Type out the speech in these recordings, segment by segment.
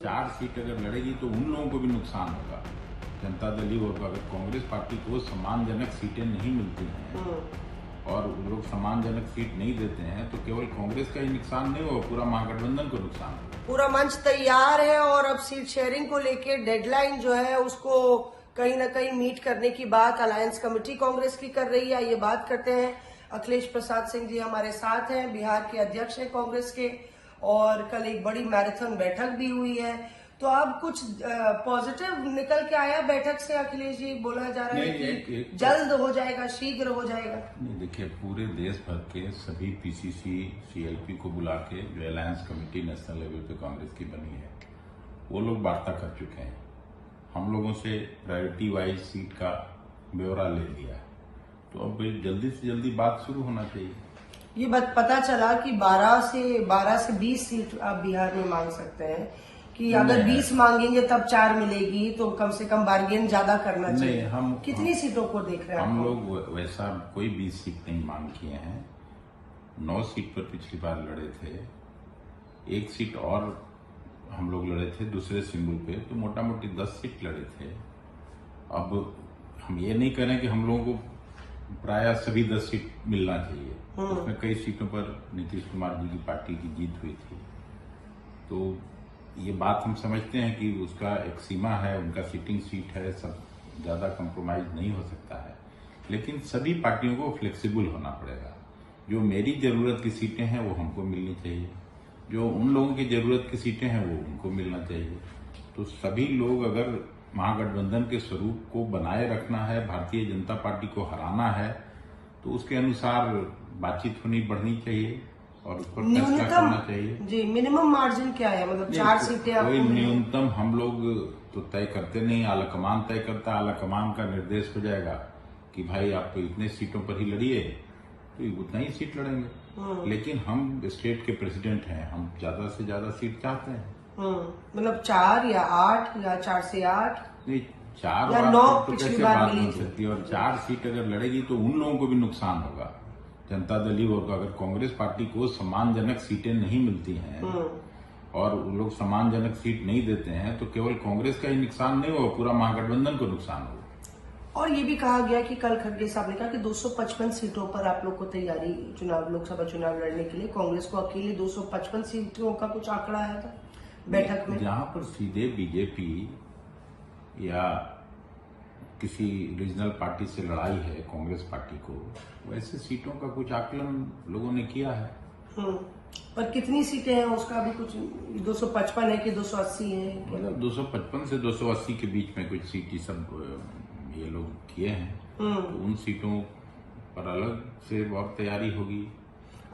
4 seat अगर लड़ेगी तो उन लोगों को भी नुकसान होगा। जनता दल युवा को अगर कांग्रेस पार्टी को सम्मानजनक सीटें नहीं मिलती हैं और लोग सम्मानजनक सीट नहीं देते हैं तो केवल कांग्रेस का ही नुकसान नहीं होगा, पूरा महागठबंधन को नुकसान होगा। पूरा मंच तैयार है और अब सीट शेयरिंग को लेके डेडलाइन जो है उसको कहीं ना कहीं मीट करने की बात अलायंस कमेटी कांग्रेस की कर रही है। ये बात करते हैं अखिलेश प्रसाद सिंह जी हमारे साथ हैं, बिहार के अध्यक्ष हैं कांग्रेस के, और कल एक बड़ी मैराथन बैठक भी हुई है। तो अब कुछ पॉजिटिव निकल के आया बैठक से अखिलेश जी? बोला जा रहा है कि जल्द हो जाएगा, शीघ्र हो जाएगा। नहीं, देखिए पूरे देश भर के सभी पीसीसी सीएलपी को बुला के जो अलायंस कमेटी नेशनल लेवल पे कांग्रेस की बनी है वो लोग वार्ता कर चुके हैं। हम लोगों से प्रायोरिटी वाइज सीट का ब्यौरा ले लिया है, तो अब जल्दी से जल्दी बात शुरू होना चाहिए। ये बात पता चला कि 12 से 20 सीट आप बिहार में मांग सकते हैं कि अगर 20 मांगेंगे तब 4 मिलेगी, तो कम से कम बार्गेन ज्यादा करना चाहिए। हम कितनी सीटों को देख रहे हैं? हम लोग वैसा कोई 20 सीट नहीं मांग किए हैं। 9 सीट पर पिछली बार लड़े थे, 1 सीट और हम लोग लड़े थे दूसरे सिंबल पे, तो मोटा मोटी 10 सीट लड़े थे। अब हम ये नहीं करें कि हम लोगों को प्राय सभी 10 सीट मिलना चाहिए। उसमें कई सीटों पर नीतीश कुमार जी की पार्टी की जीत हुई थी, तो ये बात हम समझते हैं कि उसका एक सीमा है, उनका सीटिंग सीट है, सब ज्यादा कंप्रोमाइज नहीं हो सकता है। लेकिन सभी पार्टियों को फ्लेक्सिबल होना पड़ेगा। जो मेरी जरूरत की सीटें हैं वो हमको मिलनी चाहिए, जो उन लोगों की जरूरत की सीटें हैं वो उनको मिलना चाहिए। तो सभी लोग, अगर महागठबंधन के स्वरूप को बनाए रखना है, भारतीय जनता पार्टी को हराना है, तो उसके अनुसार बातचीत होनी बढ़नी चाहिए और उस पर फैसला करना चाहिए। जी, मिनिमम मार्जिन क्या है? मतलब 4 सीटें कोई न्यूनतम हम लोग तो तय करते नहीं, आलाकमान तय करता है। आलाकमान का निर्देश हो जाएगा कि भाई आप इतने सीटों पर ही लड़िए, तो उतना ही सीट लड़ेंगे। लेकिन हम स्टेट के प्रेसिडेंट हैं, हम ज्यादा से ज्यादा सीट चाहते हैं। मतलब 4 या 8 या 4 से 8 नहीं, 4 या 9 तो पिछली कैसे बार बात मिली बन सकती है। और 4 सीट अगर लड़ेगी तो उन लोगों को भी नुकसान होगा। जनता दल युवा को अगर कांग्रेस पार्टी को सम्मानजनक सीटें नहीं मिलती हैं और लोग सम्मानजनक सीट नहीं देते हैं तो केवल कांग्रेस का ही नुकसान नहीं होगा, पूरा महागठबंधन को नुकसान होगा। और ये भी कहा गया कि कल खड़गे साहब ने कहा कि 255 सीटों पर आप लोग को तैयारी लोकसभा चुनाव लड़ने के लिए, कांग्रेस को अकेले 255 सीटों का कुछ आंकड़ा आया था बैठक में, जहां पर सीधे बीजेपी या किसी रीजनल पार्टी से लड़ाई है कांग्रेस पार्टी को, वैसे सीटों का कुछ आकलन लोगों ने किया है। पर कितनी सीटें हैं उसका भी कुछ 255 है कि 280 है? मतलब 255 से 280 के बीच में कुछ सीट ही सब ये लोग किए हैं। तो उन सीटों पर अलग से बहुत तैयारी होगी।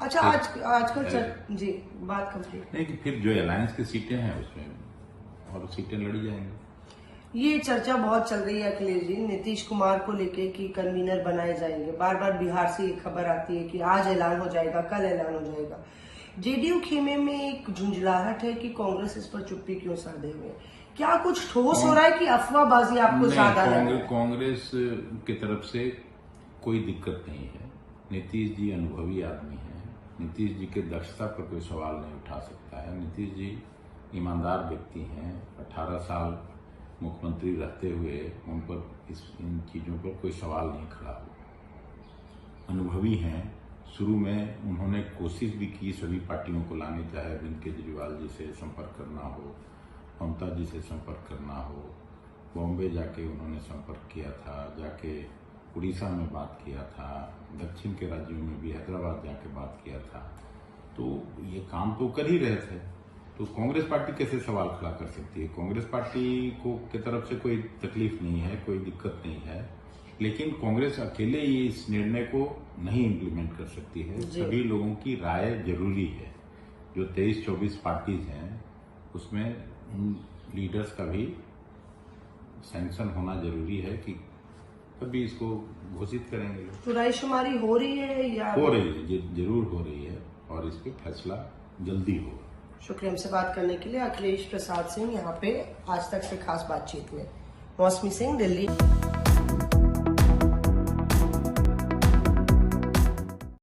अच्छा, आजकल जी बात कंप्लीट नहीं कि फिर जो अलायंस की सीटें हैं उसमें और सीटें लड़ी जाएंगी। ये चर्चा बहुत चल रही है अखिलेश जी, नीतीश कुमार को लेके कि कन्वीनर बनाए जाएंगे। बार बार बिहार से ये खबर आती है कि आज ऐलान हो जाएगा, कल ऐलान हो जाएगा। जेडीयू खेमे में एक झुंझलाहट है कि कांग्रेस इस पर चुप्पी क्यों साधे हुए। क्या कुछ ठोस हो रहा है कि अफवाहबाजी आपको ज्यादा है? कांग्रेस की तरफ से कोई दिक्कत नहीं है। नीतीश जी अनुभवी आदमी है, नीतीश जी के दक्षता पर कोई सवाल नहीं उठा सकता है। नीतीश जी ईमानदार व्यक्ति हैं, 18 साल मुख्यमंत्री रहते हुए उन पर इन चीजों पर कोई सवाल नहीं खड़ा हुआ। अनुभवी हैं। शुरू में उन्होंने कोशिश भी की सभी पार्टियों को लाने, चाहे अरविंद केजरीवाल जी से संपर्क करना हो, ममता जी से संपर्क करना हो, बॉम्बे जाके उन्होंने संपर्क किया था, जाके उड़ीसा में बात किया था, दक्षिण के राज्यों में भी हैदराबाद जाके बात किया था। तो ये काम तो कर ही रहे थे, तो कांग्रेस पार्टी कैसे सवाल खड़ा कर सकती है? कांग्रेस पार्टी को की तरफ से कोई तकलीफ नहीं है, कोई दिक्कत नहीं है। लेकिन कांग्रेस अकेले ये इस निर्णय को नहीं इम्प्लीमेंट कर सकती है। सभी लोगों की राय जरूरी है। जो 23-24 पार्टीज हैं उसमें उन लीडर्स का भी सैंक्शन होना जरूरी है कि तभी इसको घोषित करेंगे। तो रायशुमारी हो रही है या हो रही है? जरूर हो रही है और इस पे फैसला जल्दी होगा। शुक्रिया हमसे बात करने के लिए अखिलेश प्रसाद सिंह यहाँ पे आज तक से खास बातचीत में। मौसमी सिंह, दिल्ली।